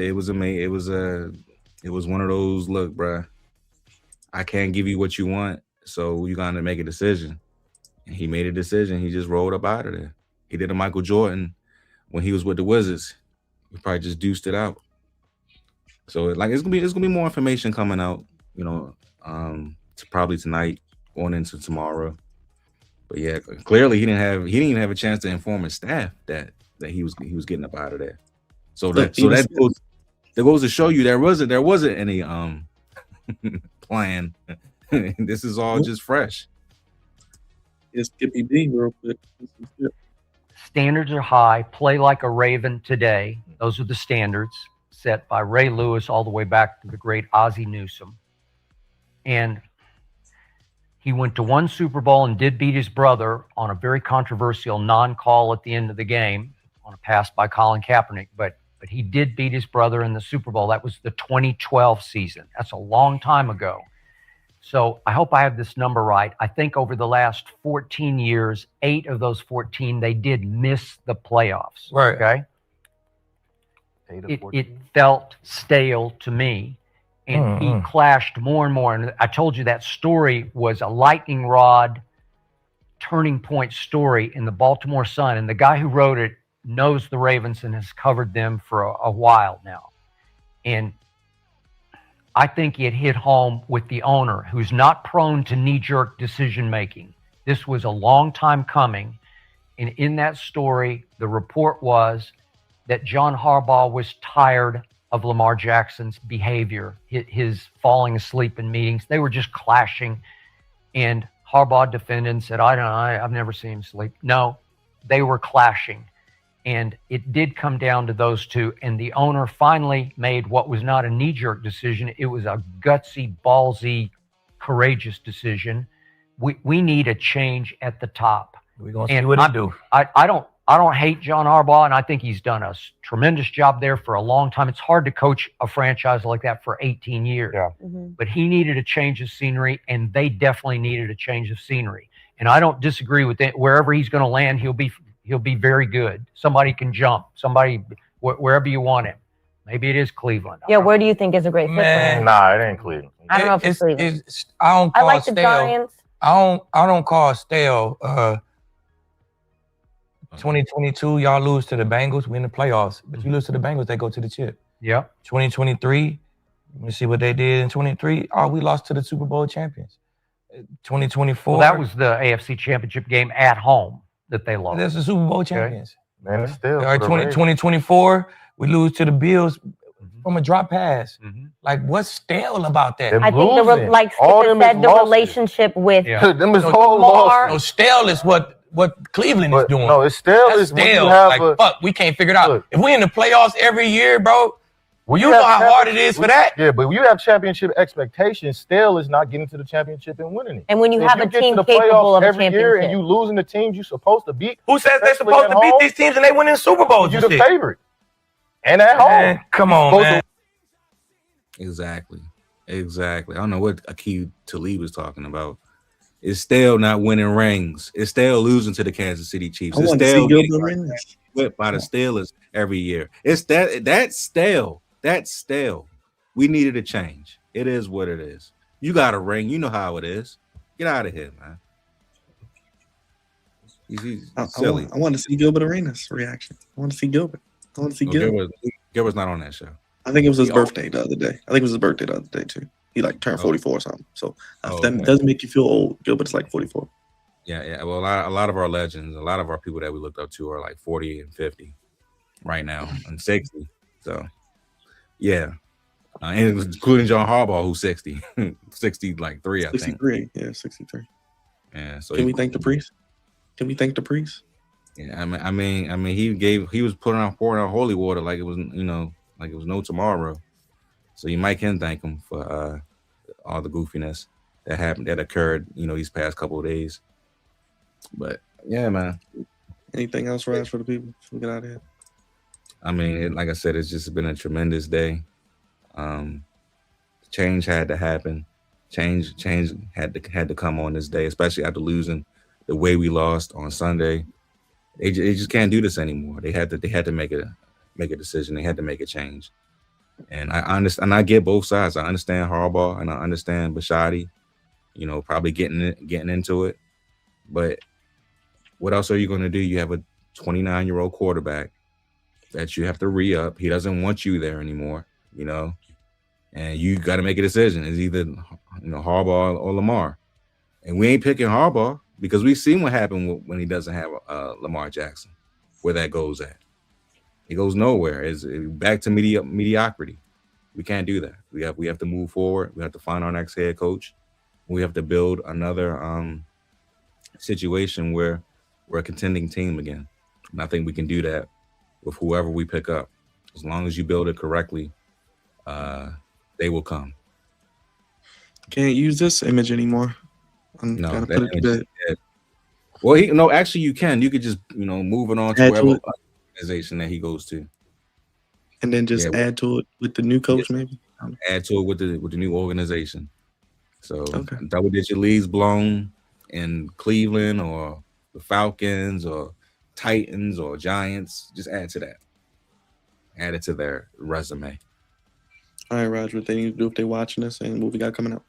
of those. Look, bro, I can't give you what you want, so you got to make a decision. And he made a decision. He just rolled up out of there. He did a Michael Jordan when he was with the Wizards. He probably just deuced it out. So it's gonna be more information coming out, probably tonight, going into tomorrow. But yeah, clearly he didn't even have a chance to inform his staff that he was getting up out of there. So that goes to show you there wasn't any plan. This is all just fresh. It's Skippy D real quick. Standards are high. Play like a Raven today. Those are the standards set by Ray Lewis all the way back to the great Ozzie Newsome. And he went to one Super Bowl and did beat his brother on a very controversial non-call at the end of the game on a pass by Colin Kaepernick. But he did beat his brother in the Super Bowl. That was the 2012 season. That's a long time ago. So I hope I have this number right. I think over the last 14 years, 8 of those 14, they did miss the playoffs. Right. Okay. It felt stale to me. and he clashed more and more. And I told you that story was a lightning rod turning point story in the Baltimore Sun. And the guy who wrote it knows the Ravens and has covered them for a while now. And I think it hit home with the owner, who's not prone to knee-jerk decision-making. This was a long time coming. And in that story, the report was that John Harbaugh was tired of Lamar Jackson's behavior, his falling asleep in meetings. They were just clashing. And Harbaugh defended and said, I've never seen him sleep. No, they were clashing. And it did come down to those two. And the owner finally made what was not a knee-jerk decision. It was a gutsy, ballsy, courageous decision. We need a change at the top. We're going to see what he do. I don't hate John Harbaugh, and I think he's done a tremendous job there for a long time. It's hard to coach a franchise like that for 18 years. Yeah. But he needed a change of scenery, and they definitely needed a change of scenery. And I don't disagree with it. Wherever he's going to land, he'll be very good. Somebody can jump. Somebody, wherever you want him. Maybe it is Cleveland. Yeah, where do you think is a great fit for him? Nah, it ain't Cleveland. I don't know if it's Cleveland. I don't I call like the stale. Giants. I don't call stale. 2022, y'all lose to the Bengals. We in the playoffs, but you lose to the Bengals, they go to the chip. Yep. 2023, let me see what they did in 23. Oh, we lost to the Super Bowl champions. 2024. Well, that was the AFC Championship game at home that they lost. That's the Super Bowl champions. Man, it's still. All right, 2024, we lose to the Bills from a drop pass. Like, what's stale about that? Them I think losing. like All Skip them said, is the losses. relationship with Them is No, all Lamar. No, losses. stale is what Cleveland is But doing. no, it's stale That's is when you stale. have Like, a. fuck, we can't figure it out. Look. If we in the playoffs every year, bro, Well, you know how hard it is for that. Yeah, but when you have championship expectations, stale is not getting to the championship and winning it. And when you If have a get team to the capable playoffs of a every year and championship. you losing the teams you supposed to beat, Who says they're especially supposed to at beat home, these teams and they winning Super Bowls? you're and the shit? favorite. And at Man, home. come on, Supposed to man. Exactly. I don't know what Akeem Talib was talking about. It's stale not winning rings. It's stale losing to the Kansas City Chiefs. I It's want to see stale Gilbert getting Arenas. whipped by the Steelers every year. It's that's stale. That's stale. We needed a change. It is what it is. You got a ring. You know how it is. Get out of here, man. He's silly. I want to see Gilbert Arenas' reaction. I want to see Gilbert. I want to see Gilbert. Gilbert's not on that show. I think it was his birthday the other day. I think it was his birthday the other day too. He like turned 44 or something. So if that doesn't make you feel old, Gilbert's like 44. Yeah. Well, a lot of our legends, a lot of our people that we looked up to are like 40 and 50 right now, and 60. So, yeah, and including John Harbaugh, who's 60, 60 like 3, I think. 63. Yeah, 63. Yeah. So can we thank the priest? Can we thank the priest? Yeah, I mean, he was pouring out holy water like it was, like it was no tomorrow. So you might can thank him for all the goofiness that occurred, these past couple of days. But yeah, man. Anything else, Raj, for the people? Before we get out of here. I mean, like I said, it's just been a tremendous day. Change had to happen. Change had to come on this day, especially after losing the way we lost on Sunday. They just can't do this anymore. They had to make a decision. They had to make a change. And I understand, and I get both sides. I understand Harbaugh and I understand Bisciotti, probably getting into it. But what else are you going to do? You have a 29-year-old quarterback that you have to re-up. He doesn't want you there anymore, and you got to make a decision. It's either Harbaugh or Lamar. And we ain't picking Harbaugh because we've seen what happened when he doesn't have Lamar Jackson, where that goes at. It goes nowhere. It's back to mediocrity. We can't do that. We have to move forward. We have to find our next head coach. We have to build another situation where we're a contending team again. And I think we can do that with whoever we pick up. As long as you build it correctly, they will come. Can't use this image anymore. No, gotta that put it to image is bed. dead. Well, actually you can. You could just, move it on to Add to wherever it. organization that he goes to. And then just Yeah. add to it with the new coach, maybe. Add to it with the new organization. So Okay. double-digit leads blown in Cleveland or the Falcons or Titans or Giants. Just add to that. Add it to their resume. All right, Raj, what they need to do if they're watching this and what we got coming up?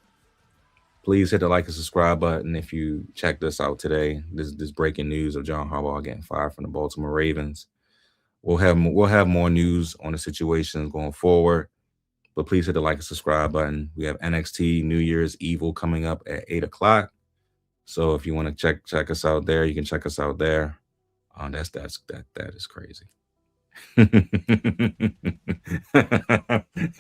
Please hit the like and subscribe button if you checked this out today. This breaking news of John Harbaugh getting fired from the Baltimore Ravens. We'll have more news on the situation going forward. But please hit the like and subscribe button. We have NXT New Year's Evil coming up at 8:00. So if you want to check us out there, you can check us out there. That is crazy. Yeah,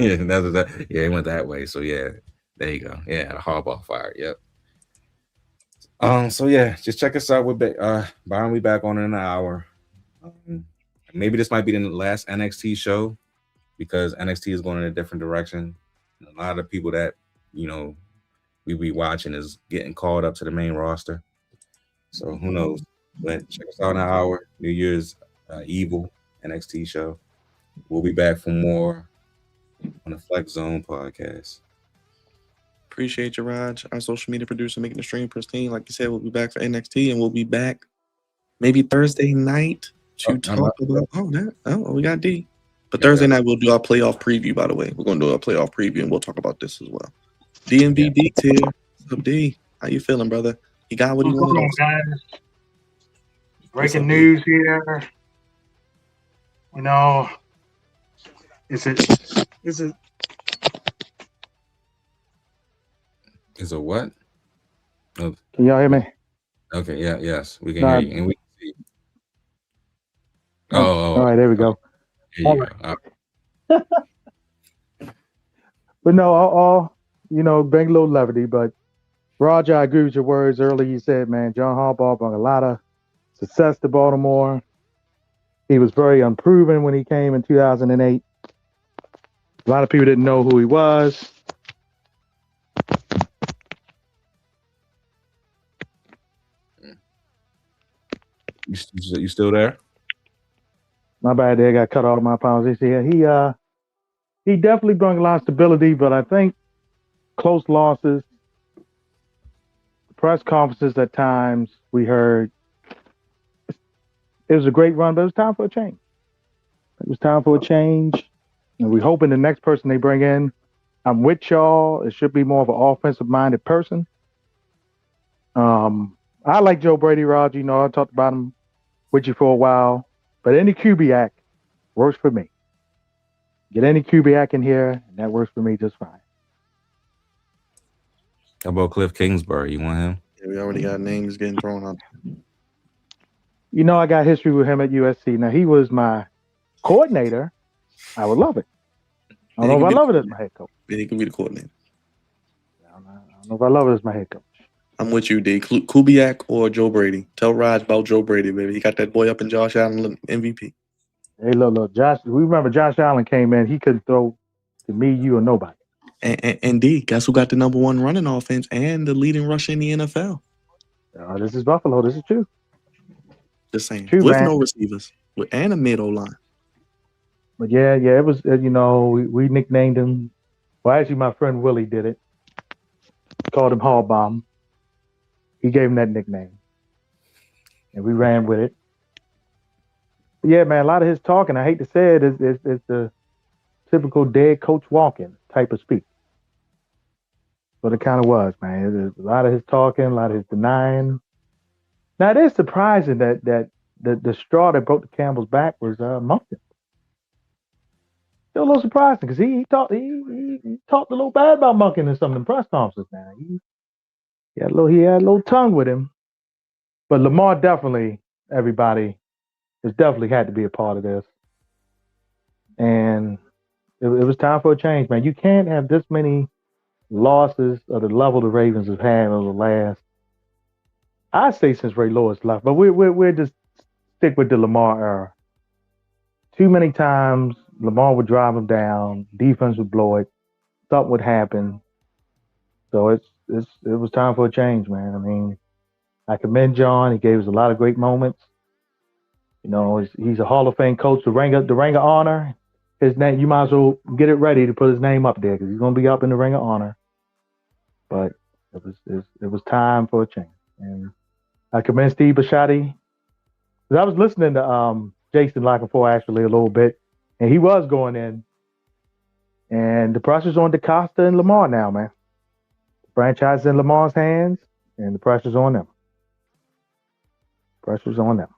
it went that way. So yeah, there you go. Yeah, the Harbaugh fire. Yep. So yeah, just check us out. Byron will be back on in an hour. Maybe this might be the last NXT show because NXT is going in a different direction. And a lot of people that we be watching is getting called up to the main roster. So who knows? But check us out in an hour. New Year's Evil NXT show. We'll be back for more on the Flex Zone podcast. Appreciate you, Raj. Our social media producer making the stream pristine. Like you said, we'll be back for NXT, and we'll be back maybe Thursday night to talk about. We got D. But Thursday night we'll do our playoff preview. By the way, we're gonna do our playoff preview, and we'll talk about this as well. DMV D's here. What's up, D? How you feeling, brother? He got what he wanted. What's going on, guys? Breaking news here. Is it what? Can y'all hear me? Okay, yes, we can hear you, and we can see. All right, there we go. All right. But no, bring a little levity. But Roger, I agree with your words earlier. You said, man, John Harbaugh brought a lot of success to Baltimore. He was very unproven when he came in 2008. A lot of people didn't know who he was. You still there? My bad, there. Got cut off. My apologies. Yeah, he definitely brought a lot of stability, but I think close losses, press conferences at times we heard it was a great run, but it was time for a change. It was time for a change, and we're hoping the next person they bring in, I'm with y'all. It should be more of an offensive-minded person. I like Joe Brady, Rod. I talked about him with you for a while. But any QB act works for me. Get any QB act in here, and that works for me just fine. How about Cliff Kingsbury? You want him? Yeah, we already got names getting thrown out. I got history with him at USC. Now, he was my coordinator. I would love it. I don't know if I love it as my head coach. Yeah, he can be the coordinator. I don't know if I love it as my head coach. I'm with you, D. Kubiak or Joe Brady. Tell Raj about Joe Brady, baby. He got that boy up in Josh Allen MVP. Hey, look, Josh. We remember Josh Allen came in. He couldn't throw to me, you, or nobody. And D, guess who got the number one running offense and the leading rusher in the NFL? This is Buffalo. This is true. Just saying. True, with man. no receivers and a mid-O line. But yeah, it was. We nicknamed him. Well, actually, my friend Willie did it. Called him Harbaugh. He gave him that nickname, and we ran with it. But yeah, man, a lot of his talking, I hate to say it, is the typical dead coach walking type of speech. But it kind of was, man. There's a lot of his talking, a lot of his denying. Now, it is surprising that the straw that broke the camel's back was Moncton. Still a little surprising because he talked a little bad about Moncton in some of the press conferences, man. He had a little tongue with him. But Lamar definitely, everybody, has definitely had to be a part of this. And it was time for a change, man. You can't have this many losses of the level the Ravens have had over the last, I'd say since Ray Lewis left, but we're just stick with the Lamar era. Too many times Lamar would drive him down, defense would blow it, something would happen. So it was time for a change, man. I mean, I commend John. He gave us a lot of great moments. He's a Hall of Fame coach. The Ring of Honor. His name, you might as well get it ready to put his name up there because he's going to be up in the Ring of Honor. But it was time for a change. And I commend Steve Bisciotti. I was listening to Jason La Canfora actually a little bit, and he was going in And the pressure's on DaCosta and Lamar now, man. The franchise is in Lamar's hands, and the pressure's on them. Pressure's on them.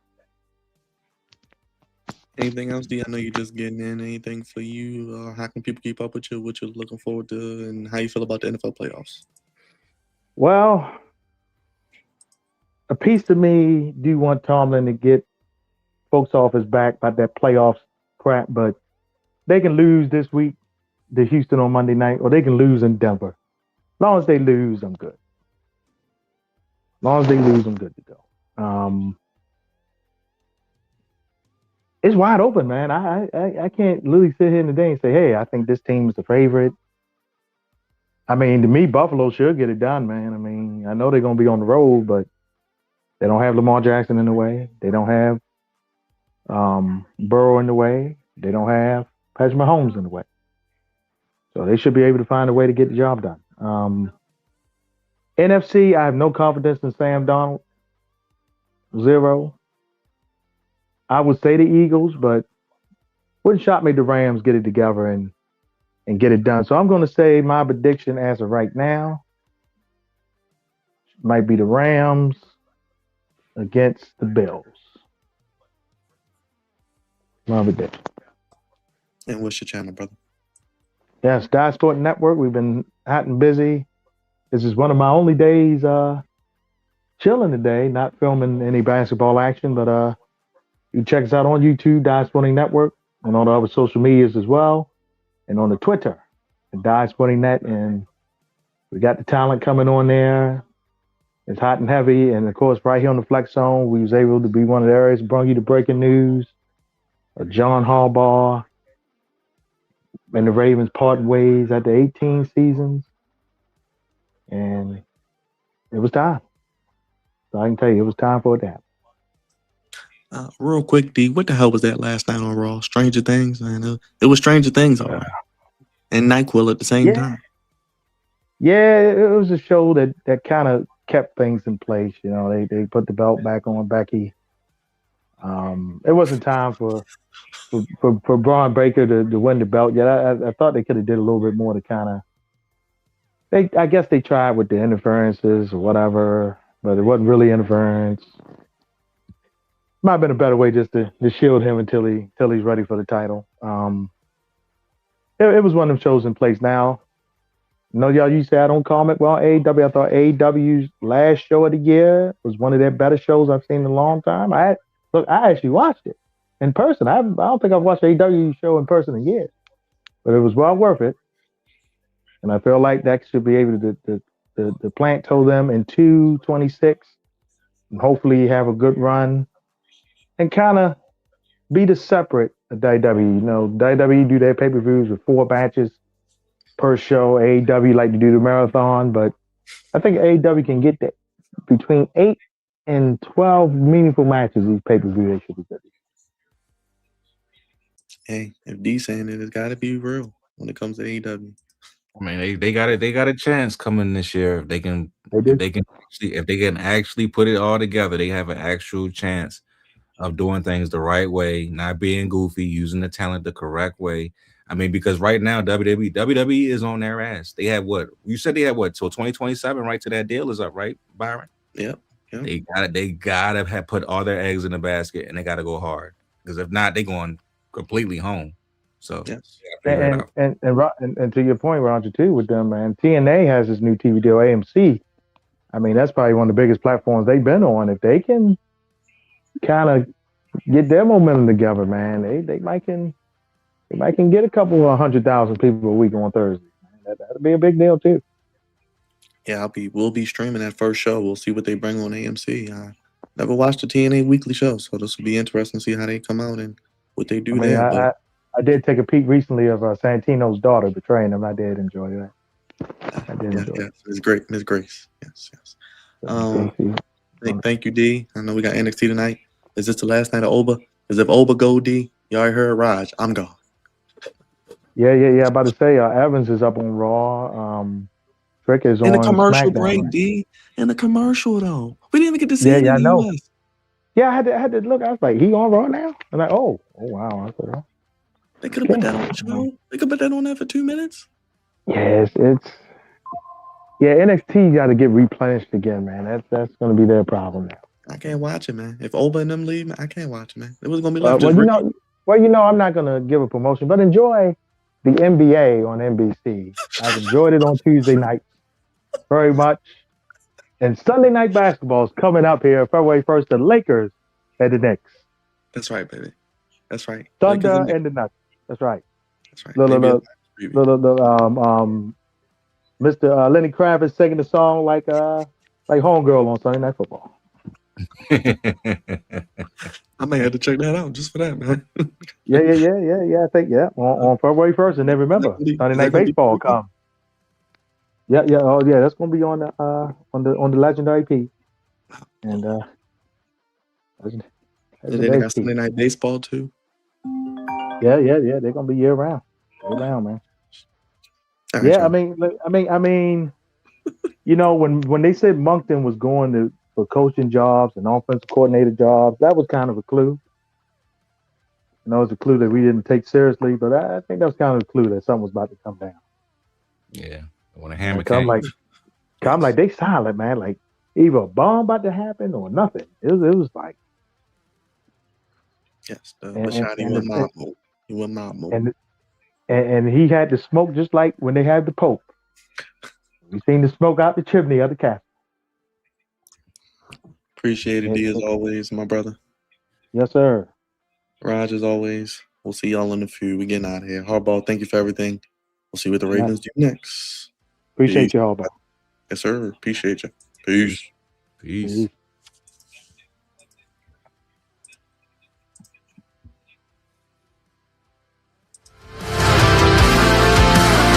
Anything else, D? I know you're just getting in. Anything for you? How can people keep up with you? What you're looking forward to, and how you feel about the NFL playoffs? Well, a piece of me do want Tomlin to get folks off his back about that playoffs crap, but they can lose this week to Houston on Monday night, or they can lose in Denver. As long as they lose, I'm good. As long as they lose, I'm good to go. It's wide open, man. I can't literally sit here today and say, hey, I think this team is the favorite. I mean, to me, Buffalo should get it done, man. I mean, I know they're going to be on the road, but they don't have Lamar Jackson in the way. They don't have Burrow in the way. They don't have Patrick Mahomes in the way. So they should be able to find a way to get the job done. NFC, I have no confidence in Sam Darnold. 0. I would say the Eagles, but wouldn't shock me if the Rams get it together and get it done. So I'm going to say my prediction as of right now might be the Rams against the Bills. My prediction. And what's your channel, brother? Yes, Die Sport Network. We've been hot and busy. This is one of my only days chilling today, not filming any basketball action, but you can check us out on YouTube, Die Sporting Network, and on the other social medias as well, and on the Twitter, Die Sporting Net, and we got the talent coming on there. It's hot and heavy, and of course, right here on the Flex Zone, we was able to be one of the areas bring you the breaking news of John Harbaugh and the Ravens parting ways at the 18 seasons, and it was time. So I can tell you, it was time for it to happen. Real quick, D, what the hell was that last night on Raw? Stranger Things? Man, it was Stranger Things, all right. And NyQuil at the same time. Yeah, it was a show that kind of kept things in place. You know, they put the belt back on Becky. It wasn't time for Braun Breaker to win the belt yet. I thought they could have did a little bit more to kind of. I guess they tried with the interferences or whatever, but it wasn't really interference. Might have been a better way just to shield him until he's ready for the title. It was one of them shows in place now. You know, y'all used to say I don't comment well AEW. I thought AEW's last show of the year was one of their better shows I've seen in a long time. I actually watched it in person. I don't think I've watched an AEW show in person in years, but it was well worth it. And I feel like that should be able to the plant told them in 226 and hopefully have a good run and kind of be the separate of WWE. You know, WWE do their pay-per-views with 4 matches per show. AEW like to do the marathon, but I think AEW can get that between 8 and 12 meaningful matches each pay-per-view. They should be good. Hey, if D's saying it, it's got to be real when it comes to AEW. I mean, they got it. They got a chance coming this year. If they can actually put it all together, they have an actual chance of doing things the right way, not being goofy, using the talent the correct way. I mean, because right now WWE is on their ass. They have what? You said they have what till 2027, right? Till that deal is up, right, Byron? Yep. They gotta have put all their eggs in the basket, and they gotta go hard. Because if not, they're going completely home. So yes. And to your point, Roger, too, with them, man, TNA has this new TV deal, AMC. I mean, that's probably one of the biggest platforms they've been on. If they can kind of get their momentum together, man, they might can get a couple of 100,000 people a week on Thursday. That'd be a big deal too. Yeah, we'll be streaming that first show. We'll see what they bring on AMC. I never watched the TNA weekly show, so this will be interesting to see how they come out and what they do there. I did take a peek recently of Santino's daughter betraying him. I did enjoy that. Yes, Miss Grace. Yes. Thank you, D. I know we got NXT tonight. Is this the last night of Oba? Because if Oba go, D, you already heard Raj. I'm gone. Yeah. About to say, Evans is up on Raw. Trick is on the commercial SmackDown. Break, D. In the commercial, though. We didn't even get to see it in the US. Yeah, I had to look. I was like, he on Raw now? I'm like, oh wow. I said, They could have put that on the show. They could put that on there for 2 minutes. Yes, NXT got to get replenished again, man. That's going to be their problem now. I can't watch it, man. If Oba and them leave, I can't watch it, man. It was going to be left just I'm not going to give a promotion, but enjoy the NBA on NBC. I've enjoyed it on Tuesday nights very much. And Sunday night basketball is coming up here February 1st. The Lakers and the Knicks. That's right, baby. That's right. Thunder and the Nuggets. That's right. That's right. Mr. Lenny Kravitz singing the song like Homegirl on Sunday Night Football. I may have to check that out just for that, man. Yeah. I think on February 1st, and then remember Sunday Night Baseball comes. Yeah. Oh yeah, that's gonna be on the Legendary P. And they got Sunday Night Baseball too. Yeah. They're gonna be year round, man. Yeah, I mean, you know, when they said Moncton was going for coaching jobs and offensive coordinator jobs, that was kind of a clue. You know, it was a clue that we didn't take seriously, but I think that was kind of a clue that something was about to come down. Yeah, when a hammer came, like they silent, man. Like either a bomb about to happen or nothing. It was like, yes, he was not moving. And he had the smoke just like when they had the Pope. We seen the smoke out the chimney of the castle. Appreciate it, D, as always, my brother. Yes, sir. Raj, as always. We'll see y'all in the few. We getting out of here. Harbaugh, thank you for everything. We'll see what the Ravens do next. Appreciate you, Harbaugh. Yes, sir. Appreciate you. Peace. Peace.